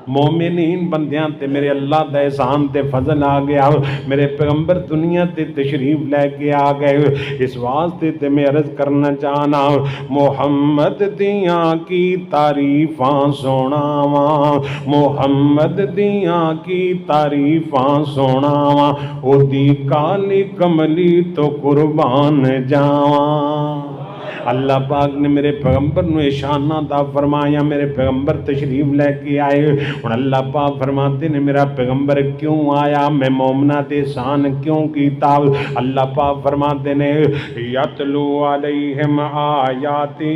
مومنین بندیاں تے میرے اللہ دا احسان تے فضل آ گیا، میرے پیغمبر دنیا تے تشریف لے کے آ گئے۔ اس واسطے تے میں عرض کرنا چاہنا محمد دیاں کی تعریفاں سناواں، محمد دیاں کی تعریفاں سناواں، او دی کالی کملی تو قربان جاواں۔ اللہ پاک نے میرے پیغمبر نو شان عطا فرمایا، میرے پیغمبر تشریف لے کے آئے۔ اور اللہ پاک فرماتے نے میرا پیغمبر کیوں آیا، میں مومنہ دے شان کیوں کیتا؟ اللہ پاک فرماتے نے یتلو علیہم آیاتہ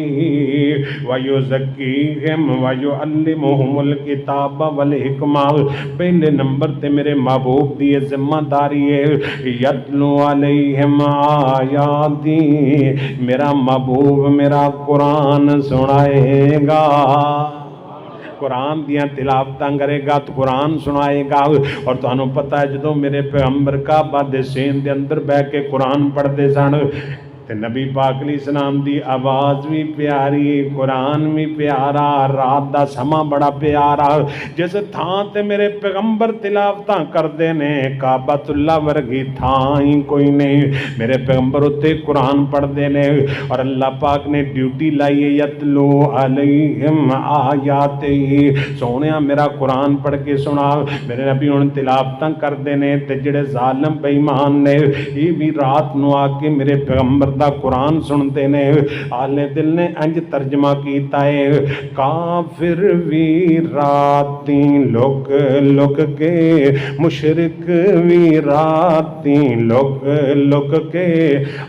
ویزکیہم ویعلمہم الکتاب والحکمہ۔ پہلے نمبر تے میرے محبوب دی ذمہ داری ہے یتلو علیہم آیاتہ، میرا محبوب میرا قرآن سنائے گا، قرآن دیاں تلاوتاں کرے گا تو قرآن سنائے گا۔ اور تو انہوں پتہ ہے جدو میرے پیغمبر کعبہ دے سین دے اندر بہ کے قرآن پڑھتے سن تے نبی پاک علیہ السلام دی آواز بھی پیاری، قرآن بھی پیارا، رات دا سما بڑا پیارا۔ جس تھان تے میرے پیغمبر تلاوتاں کردے نے کعبۃ اللہ ورگی تھان ہی کوئی نہیں، میرے پیغمبر اتے قرآن پڑھدے نے۔ اور اللہ پاک نے ڈیوٹی لائی ہے یتلو علیہم آیاتہ، سونیا میرا قرآن پڑھ کے سنا۔ میرے نبی ان تلاوتاں کردے نے تے جڑے ظالم بے ایمان نے یہ بھی رات نو آ کے میرے پیغمبر دا قرآن سنتے نے۔ اہل دل نے انج ترجمہ کیتا ہے کافر وی راتیں لک لک کے، مشرک وی راتیں لک لک کے،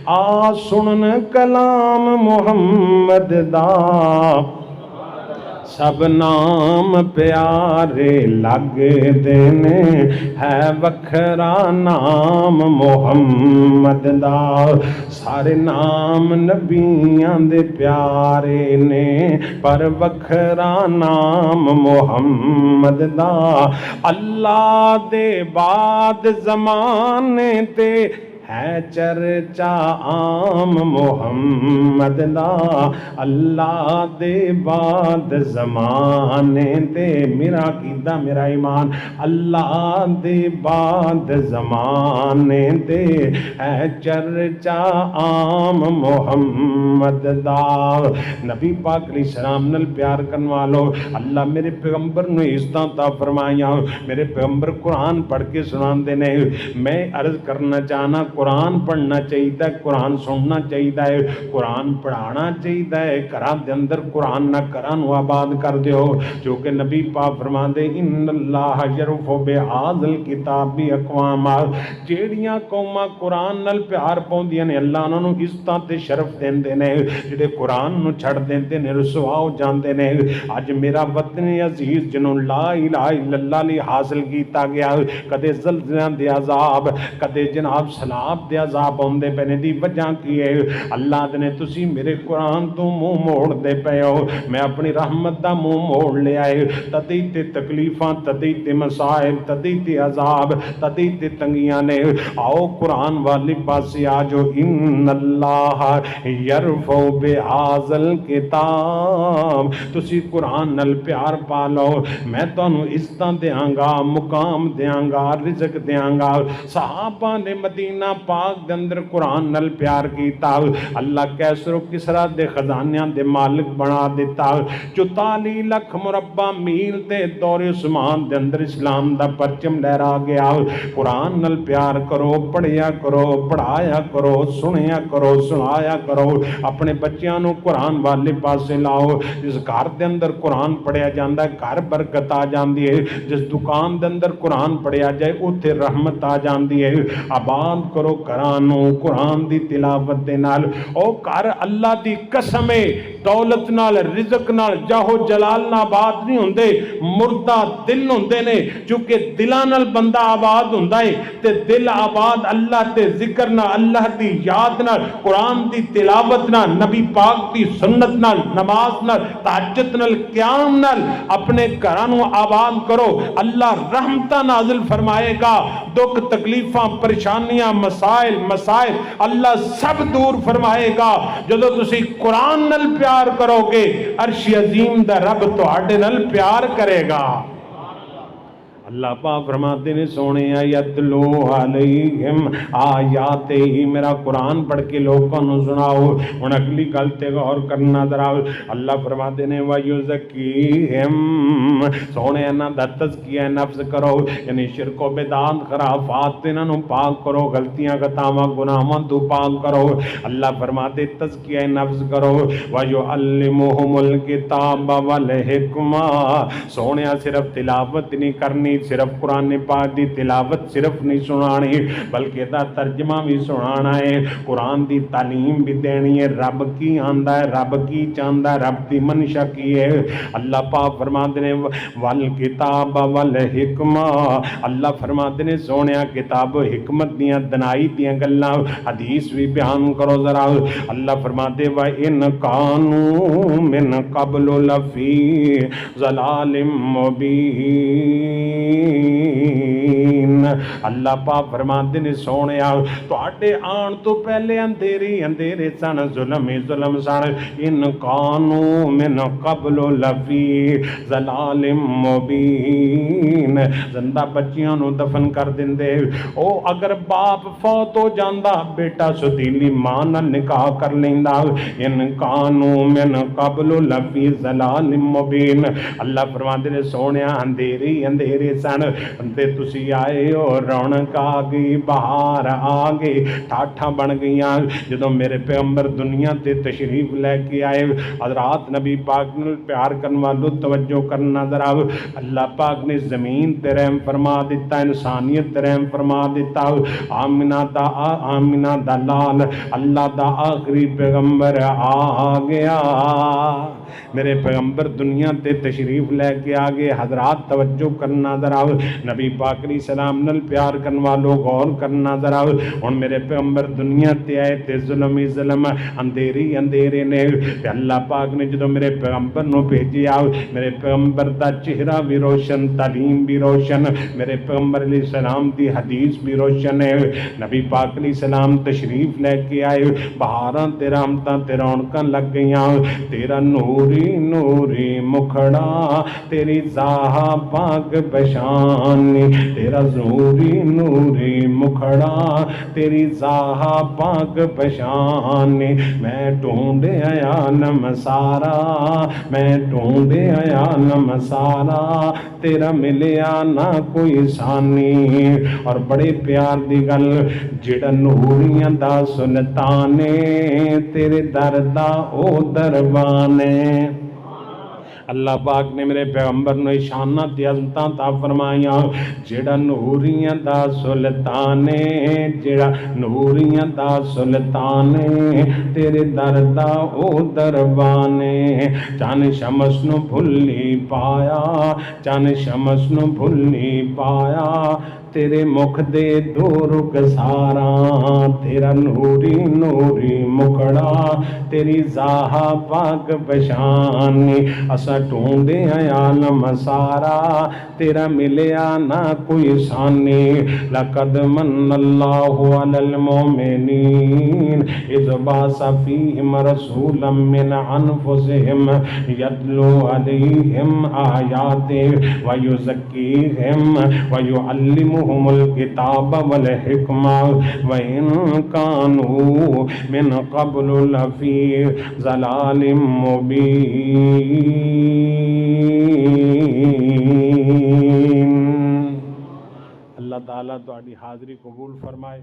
آ سنن کلام محمد دا، سب نام پیارے لگ دینے، ہے وکھرا نام محمد دا، سارے نام نبیاں دے پیارے نے، پر وکھرا نام محمد دا۔ اللہ دے بعد زمانے تے ہے چرچا عام محمد دا، اللہ دے بعد زمانے تے، میرا عقیدہ میرا ایمان، اللہ دے بعد زمانے تے ہے چرچا عام محمد دا۔ نبی پاک علیہ السلام نل پیار کرن والو، اللہ میرے پیغمبر نو عزتاں عطا فرمائیاں، میرے پیغمبر قرآن پڑھ کے سناندے نے۔ میں عرض کرنا چاہنا قرآن پڑھنا چاہیے، قرآن سننا چاہیے، قرآن پڑھانا چاہیے، گھراں دے اندر قرآن نہ گھراں نو آباد کر دیو، جو کہ نبی پاک فرماندے ان اللہ یرفع بہذا الکتاب اقوام، جیڑیاں قوماں قرآن نال پیار پاؤندیاں نے اللہ انہاں نو عزتاں تے شرف دیندے نے، جڑے قرآن نو چھڑ دیندے نے رسوا ہو جاندے نے۔ اج میرا وطن عزیز جنوں لا الہ الا اللہ لی حاصل کیتا گیا، کدے زلزلیاں دے عذاب، کدے جناب سیلاب دے عذاب ہوندے پے دی وجہ کی ہے؟ اللہ دے نے تسی میرے قرآن تو منہ موڑ دے پے ہو، میں اپنی رحمت دا منہ موڑ لے آئے، تدی تے تکلیفاں، تدی تے مسائل، تدی تے عذاب، تدی تے تنگیاں نے۔ آؤ قرآن والی پاسی آجو، ان اللہ یرفع بہذا الکتاب، تسی قرآن نال پیار پالو، میں تانوں عزتاں دیاں گا، مقام دیاں گا، رزق دیاں گا۔ صحابہ نے مدینہ پاک دے اندر قرآن نال پیار کیتا، اللہ کیسر و کسرا دے خزانیاں دے مالک بنا دیتا، 44 لاکھ مربع میل تے دور عثمان دے اندر اسلام دا پرچم لہرا گیا۔ قرآن نال پیار کرو، پڑھیا کرو، پڑھایا کرو، سنیا کرو، سنایا کرو، اپنے بچیاں نو قرآن والے پاسے لاؤ۔ جس گھر دے اندر قرآن پڑھیا جاندا ہے گھر برکت آ جاندی ہے، جس دکان دے اندر قرآن پڑھیا جائے اوتھے رحمت آ جاندی ہے۔ آباد کرو قرآنو قرآن دی تلاوت دے نال، او گھر اللہ دی قسم ہے دولت نال، رزق نال، جاہو جلال نال آباد نہیں ہوندے، مردہ دل ہوندے نے، چونکہ دلاں نال بندہ آباد ہوندا ہے تے دل آباد اللہ تے ذکر نال، اللہ دی یاد نال، قرآن دی تلاوت نال، نبی پاک دی سنت نال، نماز نال، تہجد نال، قیام نال، اپنے گھراں آباد کرو، اللہ رحمتاں نازل فرمائے گا، دکھ تکلیفاں پریشانیاں مسائل اللہ سب دور فرمائے گا۔ جدو تسی قرآن نال پیار کرو گے عرش عظیم دا رب تہاڈے نال پیار کرے گا۔ اللہ پاک فرماتے نے سونے یتلو علیہم آیات ہی، میرا قرآن پڑھ کے لوگوں کو سناؤ. ہن اگلی گل تے غور کرنا ذرا. اللہ فرماتے نے وَيُزَكِّيهِمْ، سونے انہاں دا تزکیہ نفس کرو، یعنی شرک و بدعت خرافات انہاں نو پاک کرو، غلطیاں خطاواں گناہاں تو پاک کرو. اللہ فرماتے تزکیہ نفس کرو. وَيُعَلِّمُهُمُ الْكِتَابَ وَالْحِکْمَةَ، سونے صرف تلاوت نہیں کرنی، صرف قرآن پاک دی تلاوت صرف نہیں سنانی، بلکہ دا ترجمہ بھی سنانا ہے، قرآن دی تعلیم بھی دینی ہے. رب کی آندا ہے، رب کی چاہندا ہے، رب دی منشا کی ہے. اللہ پاک فرماتے ہیں والکتاب والحکمہ، اللہ فرماتے ہیں سونیا کتاب و حکمت دیاں دنائی دیاں گلاں حدیث بھی بیان کرو ذرا. اللہ فرماتے وَإِنْ كَانُوا مِنْ قَبْلُ لَفِي ضَلَالٍ مُبِينٍ. اللہ پاک فرماتے نے سونیا تواڈے آن تو پہلے اندھیری اندھیرے سن، ظلم ہی ظلم سن. ان کانوا من قبل لفی ضلال مبین، زندہ بچیاں نو دفن کر دیندے. او اگر باپ فوت ہو جاندا بیٹا ستیلی ماں نال نکاح کر لیندا. ان کانوا من قبل لفی ضلال مبین. اللہ فرماتے نے سونیا اندھیری اندھیرے سن تے تسی آئے ہو، رونق آ گئی، بہار آ گئی، ٹھاٹھاں بن گئیاں جدوں میرے پیغمبر دنیا تے تشریف لے کے آئے. حضرات نبی پاک نے پیار کرن والو توجہ کرنا ذرا. اللہ پاک نے زمین تے رحم فرما دیتا، انسانیت تے رحم فرما دیتا. آمینہ دا لال اللہ دا آخری پیغمبر آ گیا. میرے پیغمبر دنیا تے تشریف لے کے آگے. حضرات توجہ کرنا ذرا، نبی پاک علیہ السلام نل پیار کرن والو غور کرنا ذرا. ہن میرے پیغمبر دنیا تے آئے تے ظلم ہی ظلم، اندھیری اندھیرے نے. تے اللہ پاک نے جدوں میرے پیغمبر نو بھیجیا، میرے پیغمبر دا چہرہ بھی روشن، تعلیم بھی روشن، میرے پیغمبر علیہ السلام دی حدیث بھی روشن ہے. نبی پاک علیہ السلام تشریف لے کے آئے، بہاراں تے رحمتاں تے رونقاں لگ گئیاں. تیرا نوری نوری مکھڑا، تیری ذاہا پاک بشانی، تیرا نوری نوری مکھڑا، تیری ذاہا پاک بشانی. میں ڈھونڈے عالم سارا، میں ڈھونڈے عالم سارا، تیرا ملیا نہ کوئی ثانی. اور بڑے پیار دی گل، جڑا نوریاں دا سلطانے، تیرے در دا او دربانے. اللہ پاک نے میرے پیغمبر نو شانات تے عظمتاں عطا فرمائیاں. جڑا نوریاں دا سلطان ہے، جڑا نوریاں دا سلطان ہے، تیرے در دا او دربان ہے. چن شمس نو بھلی پایا، چن شمس نو بھلی پایا، تیرے مکھ دے دو رخ سارا. تیرا نوری نوری مکھڑا، تیری ذاہا پاک بشانی. اسا ڈھونڈے عالم سارا، تیرا ملیا نہ کوئی ثانی. لقد من اللہ علی المؤمنین اذ بعث فیہم رسولا من انفسہم یتلو علیہم آیاتہ ویزکیہم ویعلمہم الکتاب والحکمہ وَإِن كَانُوا مِن قَبْلُ لَفِي ضَلَالٍ مُبِينٍ. اللہ تعالیٰ تہاڈی حاضری قبول فرمائے.